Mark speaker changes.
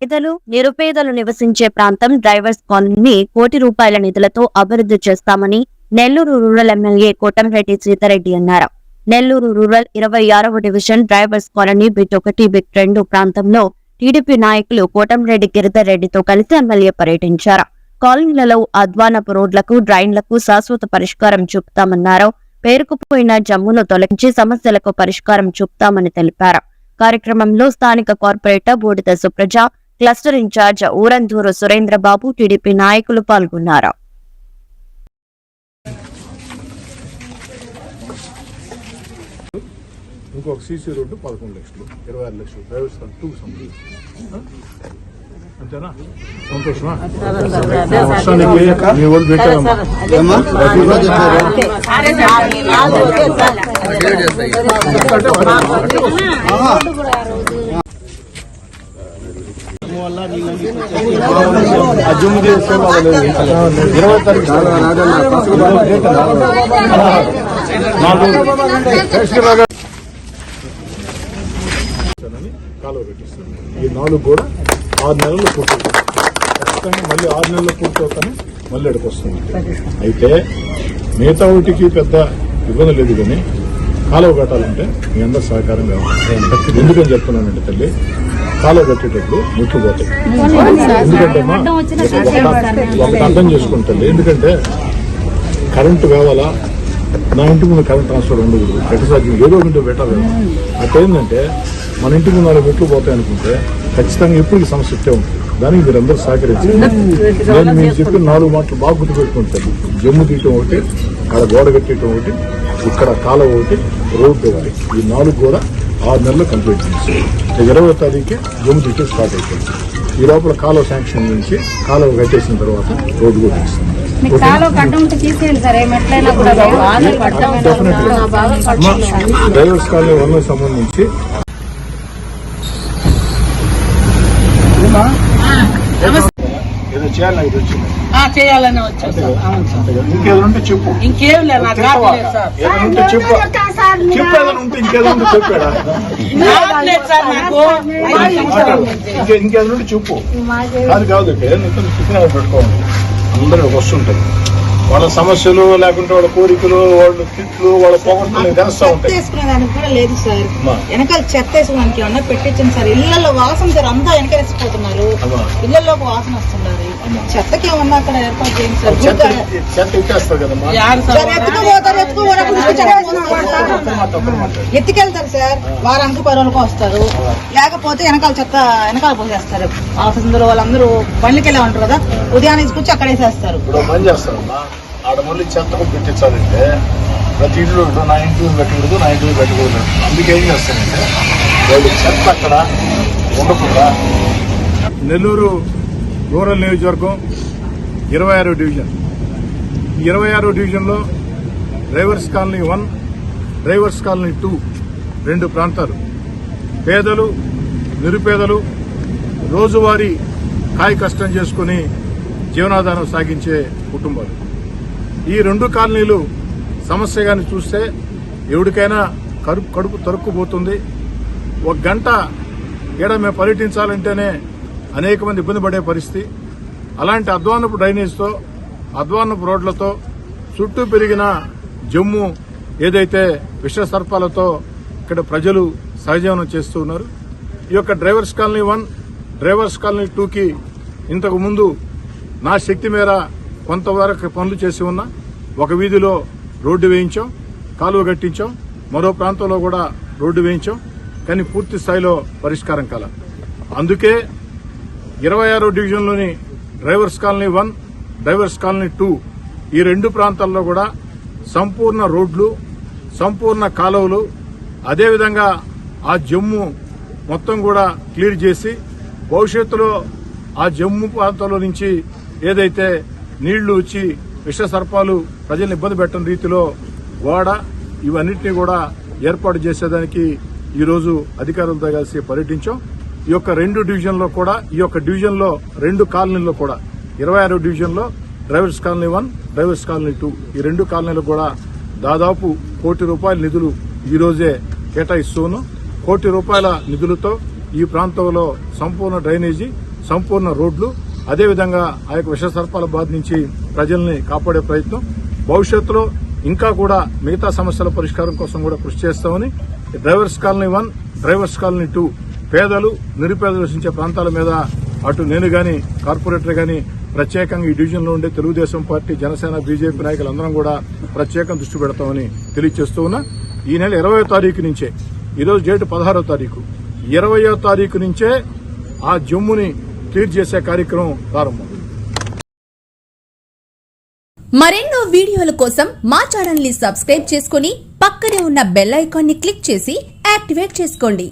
Speaker 1: పేదలు నిరుపేదలు నివసించే ప్రాంతం డ్రైవర్స్ కాలనీని ₹1 కోటి నిధులతో అభివృద్ధి చేస్తామని నెల్లూరు రూరల్ ఎమ్మెల్యే కోటంరెడ్డి సీతారెడ్డి అన్నారు. నెల్లూరు రూరల్ 26వ డివిజన్ డ్రైవర్స్ కాలనీ బిట్1, బిట్2 ప్రాంతంలో టీడీపీ నాయకులు కోటంరెడ్డి గిరిధర్ రెడ్డితో కలిసి ఎమ్మెల్యే పర్యటించారు. కాలనీలలో అధ్వానపు రోడ్లకు, డ్రైన్లకు శాశ్వత పరిష్కారం చూపుతామన్నారు. పేరుకుపోయిన జమ్మును తొలగించి సమస్యలకు పరిష్కారం చూపుతామని తెలిపారు. కార్యక్రమంలో స్థానిక corporator Boodida Supraja, cluster incharge Urandur Surendrababu, TDP నాయకులు పాల్గొన్నారు.
Speaker 2: ఇంకొక సీసీ రోడ్డు 11 లక్షలు, 26 లక్షలు డ్రైవర్స్ అంతేనా? సంతోషమా? వర్షానికి మీ వాళ్ళు పెట్టారమ్మా. జూమ్ చేస్తే 20 తారీఖు కాలువ పెట్టిస్తాను. ఈ 4 కూడా 6 నెలల్లో పూర్తి, ఖచ్చితంగా మళ్ళీ 6 నెలల్లో పూర్తవుతానే మళ్ళీ ఎక్కడికి వస్తుంది. అయితే మిగతా వాటికి పెద్ద ఇబ్బంది లేదు, కానీ కాలువ కట్టాలంటే మీ అందరూ సహకారం కావాలి. ఎందుకని చెప్తున్నానంటే తల్లి, కాలువ కట్టేటప్పుడు ముట్లు పోతాయి. ఎందుకంటే ఒకటి అర్థం చేసుకుంటుంది. ఎందుకంటే కరెంటు కావాలా, నా ఇంటి ముందు కరెంట్ ట్రాన్స్ఫర్ ఉండకూడదు, కట్టసాధ్యం ఏదో ఇంటో పెట్టాలి. అట్లా ఏంటంటే మన ఇంటి ముందు 4 మెట్లు పోతాయి అనుకుంటే ఖచ్చితంగా ఎప్పటికీ సమస్య ఇట్టే ఉంటుంది. దానికి మీరు అందరూ సహకరించి నేను మీరు చెప్పిన 4 మాటలు బాగా గుర్తుపెట్టుకుంటాను. జమ్ము తీయటం ఒకటి, అక్కడ గోడ కట్టేయటం ఒకటి, ఇక్కడ కాలువ ఒకటి, రోడ్డు ఒకటి. ఈ 4 కూడా 6 నెలల్లో కంప్లీట్ చేసి 20వ తారీఖే జమ్ము తీయటం స్టార్ట్ అయిపోయింది. ఈ లోపల కాలువ శాంక్షన్ నుంచి కాలువ కట్టేసిన తర్వాత రోడ్డు కూడా ఇస్తుంది. డ్రైవర్స్ కాలనీ 1 సంబంధించి ఏదో
Speaker 3: చేయాలని వచ్చాను.
Speaker 2: ఇంకేదంటే చెప్పు,
Speaker 3: ఇంకేం లేదు
Speaker 2: ఏదంటే చెప్పు, చెప్పేదనుంటే ఇంకేదంటే చెప్పాడా, ఇంకేదంటే చెప్పు. అది కాదు పెట్టుకోవాలి. అందరూ వస్తుంటాయి వాళ్ళ సమస్యలు, లేకుంటే వాళ్ళ కోరికలు, వాళ్ళ తిట్లు, వాళ్ళ పోగొట్టులు తెలుస్తూ ఉంటాయి.
Speaker 3: వేసుకునేదానికి కూడా లేదు సార్. వెనకాల చెత్త వేసుకోవడానికి ఏమన్నా పెట్టించండి సార్. ఇళ్లలో వాసన సార్, అంతా వెనకేసిపోతున్నారు, ఇళ్లలోకి వాసన వస్తున్నారు. చెత్తకి ఏమన్నా అక్కడ ఏర్పాటు చేయండి సార్.
Speaker 2: చెత్త ఎత్తేస్తారు కదమ్మా,
Speaker 3: ఎత్తుకెళ్తారు సార్. వారానికి 10 రోజులకు వస్తారు. లేకపోతే వెనకాల చెత్త వెనకాల పోసేస్తారు. ఆఫీసులో వాళ్ళందరూ బండ్లకి వెళ్ళే ఉంటారు కదా, ఉదయాన్నే తీసుకొచ్చి అక్కడ వేసేస్తారు.
Speaker 2: పని చేస్తారమ్మా. ఆడ మళ్ళీ చెత్తకు పెట్టించాలంటే ప్రతి ఇంట్లో నా ఇంటి పెట్టకూడదు, నా ఇంటి పెట్టకూడదు. అందుకే ఏం చేస్తానంటే వాళ్ళు చెత్త అక్కడ ఉండకుండా. నెల్లూరు రూరల్ నియోజకవర్గం 26వ డివిజన్. 26వ డివిజన్లో డ్రైవర్స్ కాలనీ 1, డ్రైవర్స్ కాలనీ 2 2 ప్రాంతాలు. పేదలు నిరుపేదలు రోజువారీ కాయ కష్టం చేసుకుని జీవనాధారం సాగించే కుటుంబాలు. ఈ 2 కాలనీలు సమస్యగాని చూస్తే ఎవరికైనా కడుపు తరుక్కుపోతుంది. 1 గంట ఈడ మేము పర్యటించాలంటేనే అనేక మంది ఇబ్బంది పడే పరిస్థితి. అలాంటి అధ్వానపు డ్రైనేజ్తో, అధ్వానపు రోడ్లతో, చుట్టూ పెరిగిన జమ్ము ఏదైతే విష సర్పాలతో ఇక్కడ ప్రజలు సహజీవనం చేస్తూ ఉన్నారు. ఈ యొక్క డ్రైవర్స్ కాలనీ 1, డ్రైవర్స్ కాలనీ 2కి ఇంతకు ముందు నా శక్తి మేర కొంతవరకు పనులు చేసి ఉన్నా. ఒక వీధిలో రోడ్డు వేయించాం, కాలువ కట్టించాం, మరో ప్రాంతంలో కూడా రోడ్డు వేయించాం, కానీ పూర్తి స్థాయిలో పరిష్కారం కాల. అందుకే 26వ డివిజన్లోని డ్రైవర్స్ కాలనీ 1, డ్రైవర్స్ కాలనీ 2 ఈ 2 ప్రాంతాల్లో కూడా సంపూర్ణ రోడ్లు, సంపూర్ణ కాలువలు, అదేవిధంగా ఆ జమ్ము మొత్తం కూడా క్లియర్ చేసి భవిష్యత్తులో ఆ జమ్ము ప్రాంతంలో నుంచి ఏదైతే నీళ్లు వచ్చి విష సర్పాలు ప్రజల్ని ఇబ్బంది పెట్టని రీతిలో గోడ ఇవన్నింటినీ కూడా ఏర్పాటు చేసేదానికి ఈరోజు అధికారులతో కలిసి పర్యటించాం. ఈ యొక్క 2 డివిజన్లో కూడా, ఈ యొక్క డివిజన్లో 2 కాలనీల్లో కూడా 26వ డివిజన్లో డ్రైవర్స్ కాలనీ 1, డ్రైవర్స్ కాలనీ 2 ఈ 2 కాలనీలు కూడా దాదాపు ₹1 కోటి నిధులు ఈ రోజే కేటాయిస్తూను. ₹1 కోటి నిధులతో ఈ ప్రాంతంలో సంపూర్ణ డ్రైనేజీ, సంపూర్ణ రోడ్లు, అదేవిధంగా ఆ యొక్క విష సర్పాల బాధ నుంచి ప్రజల్ని కాపాడే ప్రయత్నం, భవిష్యత్తులో ఇంకా కూడా మిగతా సమస్యల పరిష్కారం కోసం కూడా కృషి చేస్తామని, డ్రైవర్స్ కాలనీ 1, డ్రైవర్స్ కాలనీ 2 పేదలు నిరుపేదలు నివసించే ప్రాంతాల మీద అటు నేను గాని కార్పొరేటర్ గాని ప్రత్యేకంగా ఈ డివిజన్లో ఉండే తెలుగుదేశం పార్టీ, జనసేన, బీజేపీ నాయకులందరం కూడా ప్రత్యేకంగా దృష్టి పెడతామని తెలియజేస్తూ ఉన్నా. ఈ నెల 20వ తారీఖు నుంచే, ఈరోజు డేట్ 16వ తారీఖు, 20వ తారీఖు నుంచే ఆ జమ్ముని క్లియర్ చేసే కార్యక్రమం ప్రారంభం.
Speaker 4: మరెన్నో వీడియోల కోసం మా ఛానల్ ని సబ్స్క్రైబ్ చేసుకుని పక్కనే ఉన్న బెల్ ఐకాన్ ని క్లిక్ చేసి యాక్టివేట్ చేసుకోండి.